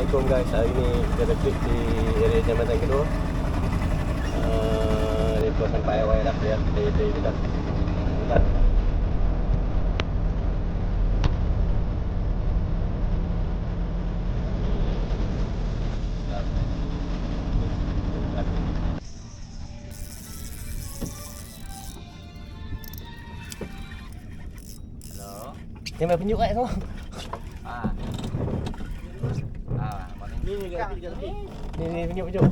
Assalamualaikum guys. Hari ni kita ada trip di area Jambatan Kedua. Ni kawasan Payawai dah ya. Day dah. Dah. Jangan penjuk kat semua. Ni kat tepi. Ni penjuk.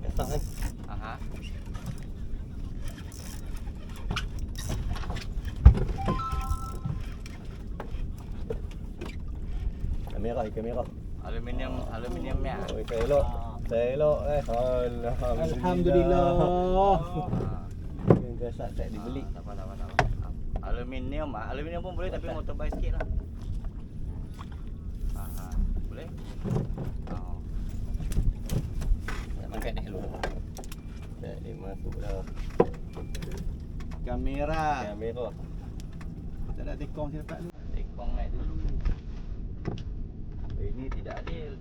Kesak kan. Kamera. Aluminium ya. Oh, elok. Alhamdulillah. Kesak tak dibeli. Tak apa. Aluminium pun boleh tapi motorbike sikit lah. Boleh? Nak makan ni dulu. Dah dia masuk dah. Kamera. Tak ada tekong saya dapat dulu. Tekong naik dulu. Ini tidak adil.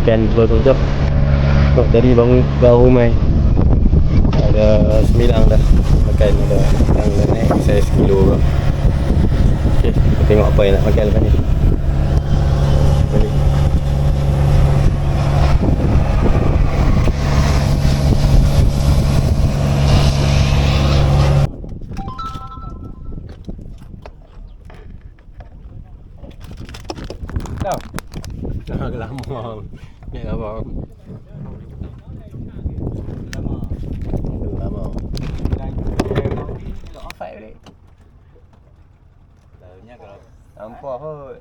Kan betul. Oh, tadi baru main. Ada 9 dah. Makan ada yang dah naik saya 1 kilo ke. Okey, kita tengok apa yang nak makan lepas ni. Balik. Dah. Dah lama. Ni apa? Lama. Fight balik. Selalunya kalau Nampak kot.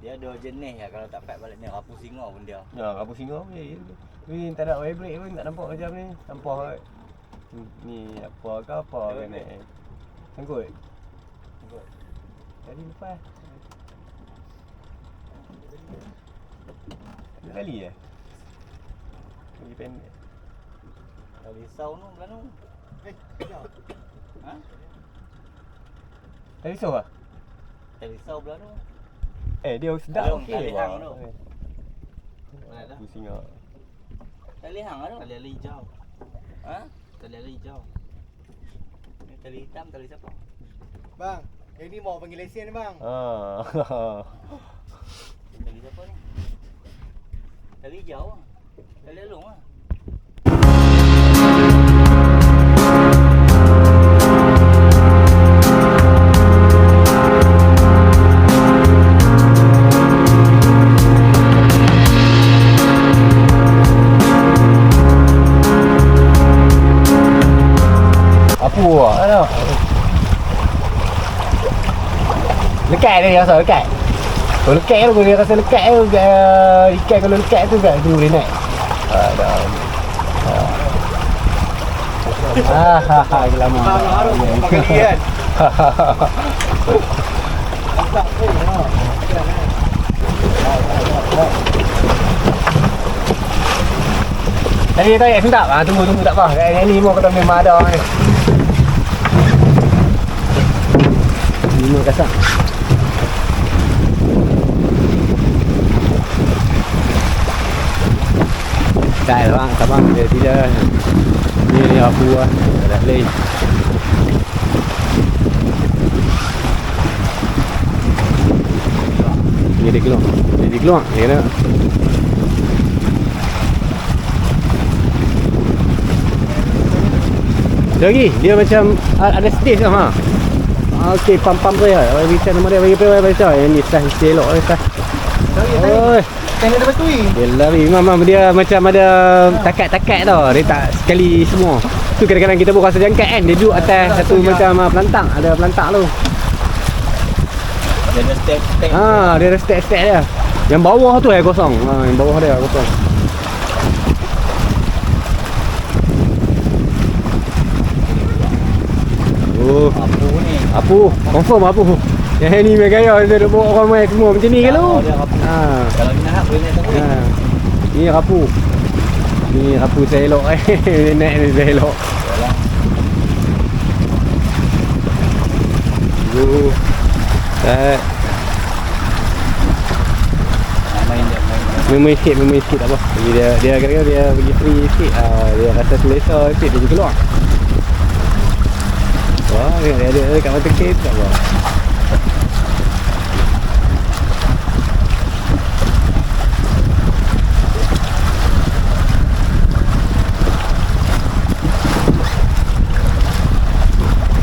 dia ada jenis ya, kalau tak fight balik ni rapu singa pun dia. Ya, rapu singa pun je. Ni tak ada oil brake pun tak nampak macam ni. Nampak kot. Ni apa ke apa ke ni. Sangkut. Tadi lepas. Ada kali je. Lagi pendek. Tak risau tu belah tu. Ha? Tak risau lah? Tak risau belah tu. Dia sedap Alung, okey. tali hang tu. Rapu singa. Tali hang tu. Tali hijau. Ha? Tali hijau. Ni tali hitam, tali siapa? Bang, ini mau panggil lesen ni bang. Tali siapa ni? Tali hijau lah. Tali alung lah. Apa lah? Lekat dia rasa lekat. Kalau lekat tu dia rasa lekat tu ikan kalau lekat tu kan tu boleh naik. Lama. Makan kan. Tak pun. Tadi tak sedap. Tunggu tak apa. Yang ni mau kata memang ada ni. Lima kasar. Cài bang, các bạn để đi ra đi học vua đặt lên. Jadi keluar, ni kena. Lagi, dia macam ada stage lah ha. Okey, pam dia. Bisa nama dia bagi apa yang ni sah elok sah. Oi. Kena ada batui. Dia lari memang dia macam ada takat-takat tau. Dia tak sekali semua. Tu kadang-kadang kita pun rasa jangkat kan. Dia duduk atas satu macam pelantang. Ada pelantak tu. Dia ada step. Dia ada step-step dia. Yang bawah tu kosong. Yang bawah dia kosong. Apu ni. Apu, confirm apu. Yang ni mega gaya dia duk bawa orang main semua macam ni kalau. Kalau ni nak boleh naik tak? Ni rapu. Ni rapu saya elok naik ni saya elok. Main sikit tak apa. Bagi dia kadang-kadang dia bagi free sikit. Dia rasa selesa sikit dia je keluar. Wah, dia ada kat mata kes tak apa.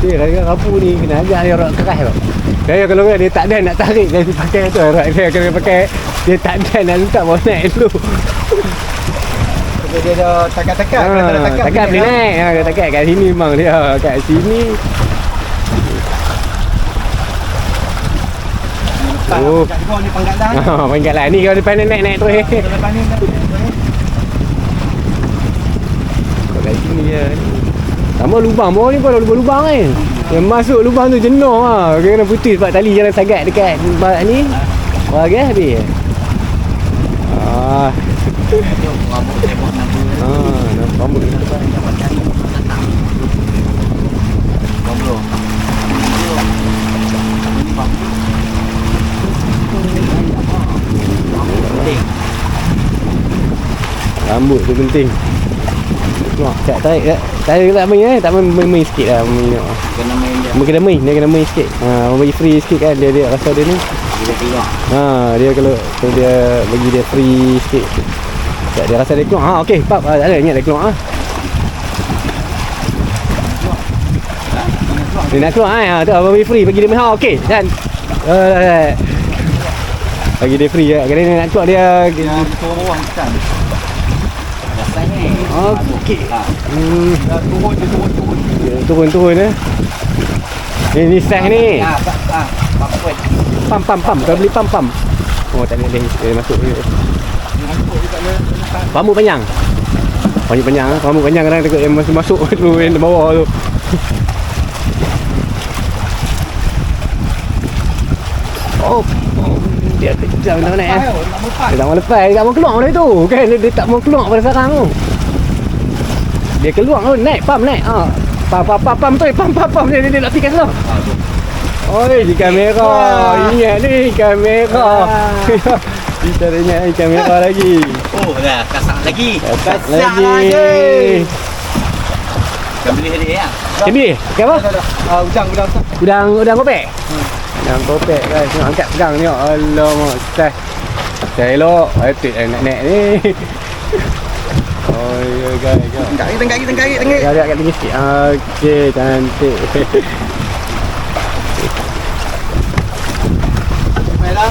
Kadang-kadang rapu ni kena ajak dia rak keras tau. Saya kalau dia tak ada nak tarik dia pakai tu rak dia kena pakai. Dia tak ada nak letak bawa naik dulu. Dia ada takat-takat. Takat boleh naik. Dia takat kat sini memang dia. Kat sini. Kat gua ni pangkat dah. Pangkat lah. Ni kalau depan naik terus. Depan ni nak. Kat sini je. Sama lubang bawah ni pun ada lubang kan. Yang masuk lubang tu jenuh lah. Kena putih sebab tali jalan sagat dekat barat ni. Wah ke habis. Nampak rambut ni. Rambut tu penting. Keluar, tarik tak main tak main sikit lah main. Kena main dia. Dia kena main sikit. Bagi free sikit kan dia rasa dia ni. Dia keluar. Dia kalau dia bagi dia free sikit. Dia rasa dia keluar. Okey, pap tak ada ingat dia keluar Dia nak keluar tu bagi free bagi dia main. Okey, dan bagi dia free kadang dia nak keluar dia Turun kan. Okey. Dah Turun Ni sah ni. Pam. Kau beli pam. Oh tak boleh dia masuk dia. Rambut panjang. Rambut panjang kadang takut yang masuk tu yang bawah tu. Oh. Dia kejam nak naik. Dia tak mau lepas, dia tak mau keluar dari tu. Kan dia tak mau keluar pada sekarang tu. Dia keluar tu naik, pam naik. Pam tu, pam dia nak tikas tu. Oi, di kamera. Ingat ni kamera. Kita ingat ni kamera lagi. Oh, dah kasar lagi. Kau beli hari ya? Jadi, ke apa? Udang kopek. Udang kopek guys. Tengok angkat pegang ni. Alamak, sah. Saya elok. Atik nak naik ni. Oh ya guys. Tengkari. Agak tinggi sikit. Okey, cantik. Main dah.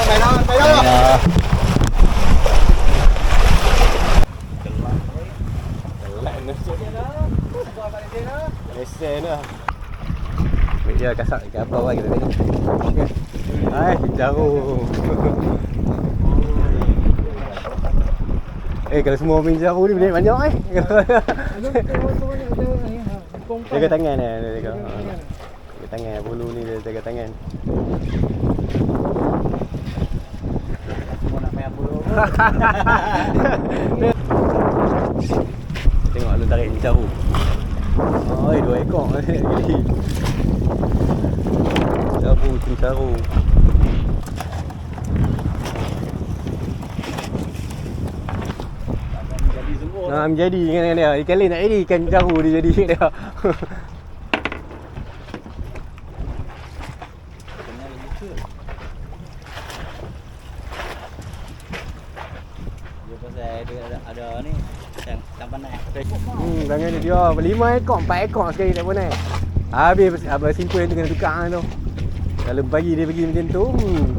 Lesen dah. Dia kasar ke apa lagi kita tengok. Okey. Jauh. Kalau semua main jauh ni boleh banyak Jaga tangan dia jaga. Jaga tangan bulu ni dia jaga tangan. Mau nak main puluh. Tengok lu tarik ni caru. Oi, 2 ekor. Caru, caru. Jadi sungguh. Nah, menjadi dengan dia. Ikan lain nak jadi ikan caru dia jadi kat dia. Kena lucu. Dia pasal ada ni yang pandai. Tangan dia 5 ekor, 4 ekor sekali tak pernah. Habis abang simple tu kena tukar tu. Kalau pagi dia pergi macam tu,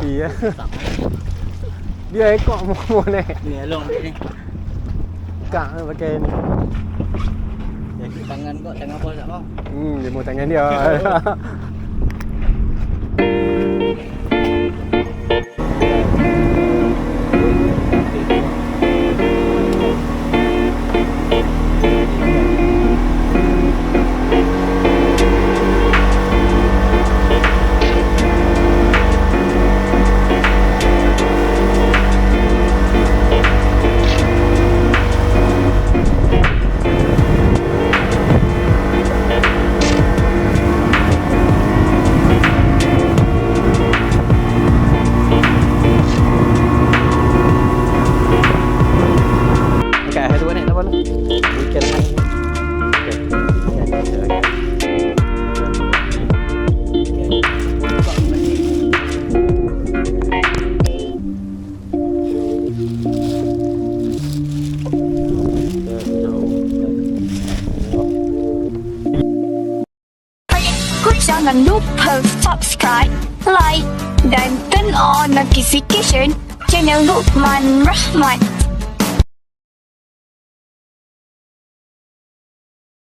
dia. Dia ekor mau naik. Ni long ni. Tukar pakai ni. Jadi tangan kau tangan apa tak kau? Dia mau tangan dia. Jangan lupa subscribe, like, dan turn on notification channel Luqman Rahmat.